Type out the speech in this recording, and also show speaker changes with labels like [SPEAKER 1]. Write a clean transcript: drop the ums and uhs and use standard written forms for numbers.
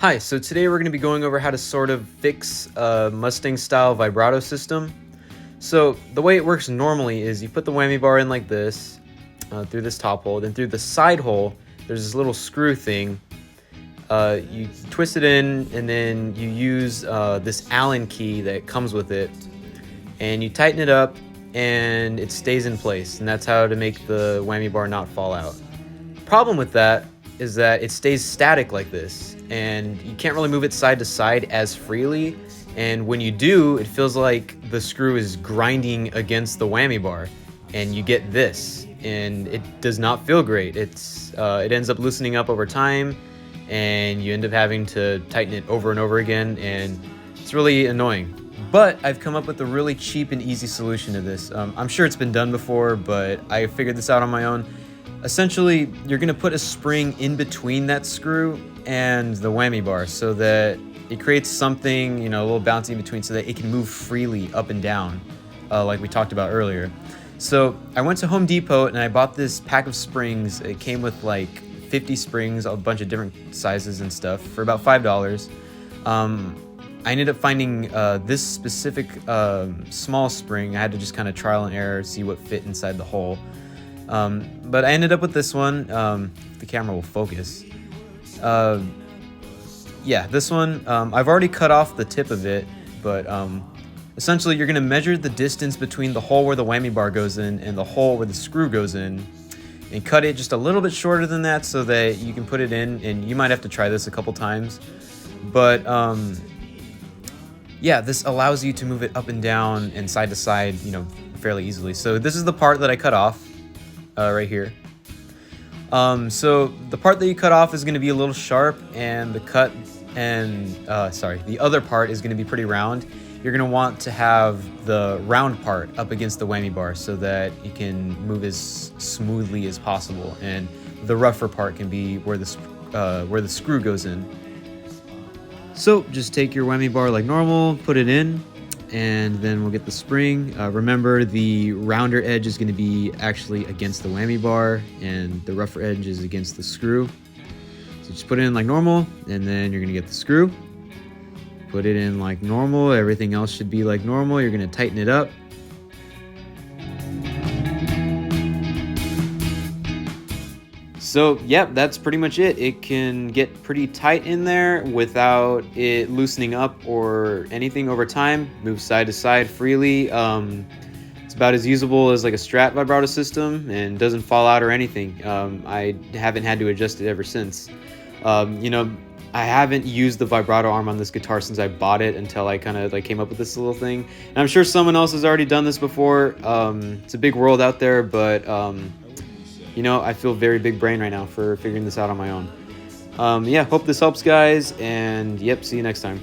[SPEAKER 1] Hi, so today we're going to be going over how to sort of fix a Mustang style vibrato system. So the way it works normally is you put the whammy bar in like this, through this top hole, then through the side hole there's this little screw thing. You twist it in and then you use this Allen key that comes with it, and you tighten it up and it stays in place, and that's how to make the whammy bar not fall out. Problem with that is that it stays static like this, and you can't really move it side to side as freely, and when you do, it feels like the screw is grinding against the whammy bar, and you get this, and it does not feel great. It ends up loosening up over time, and you end up having to tighten it over and over again, and it's really annoying. But I've come up with a really cheap and easy solution to this. I'm sure it's been done before, but I figured this out on my own. Essentially, you're going to put a spring in between that screw and the whammy bar so that it creates something, a little bouncy in between so that it can move freely up and down, like we talked about earlier. So I went to Home Depot and I bought this pack of springs. It came with like 50 springs, a bunch of different sizes and stuff, for about $5. I ended up finding this specific small spring. I had to just kind of trial and error, see what fit inside the hole. But I ended up with this one. The camera will focus. Yeah, this one. I've already cut off the tip of it, but essentially you're going to measure the distance between the hole where the whammy bar goes in and the hole where the screw goes in, and cut it just a little bit shorter than that so that you can put it in, and you might have to try this a couple times. But yeah, this allows you to move it up and down and side to side, fairly easily. So this is the part that I cut off. Right here. So the part that you cut off is going to be a little sharp, and the other part is going to be pretty round. You're going to want to have the round part up against the whammy bar so that you can move as smoothly as possible, and the rougher part can be where the screw goes in. So just take your whammy bar like normal, put it in, and then we'll get the spring. Remember, the rounder edge is going to be actually against the whammy bar, and the rougher edge is against the screw. So just put it in like normal, and then you're going to get the screw. Put it in like normal. Everything else should be like normal. You're going to tighten it up. So, yep, that's pretty much it. It can get pretty tight in there without it loosening up or anything over time. Moves side to side freely. It's about as usable as like a Strat vibrato system, and doesn't fall out or anything. I haven't had to adjust it ever since. I haven't used the vibrato arm on this guitar since I bought it until I kind of like came up with this little thing. And I'm sure someone else has already done this before. It's a big world out there, but I feel very big brain right now for figuring this out on my own. Yeah, hope this helps, guys, and yep, see you next time.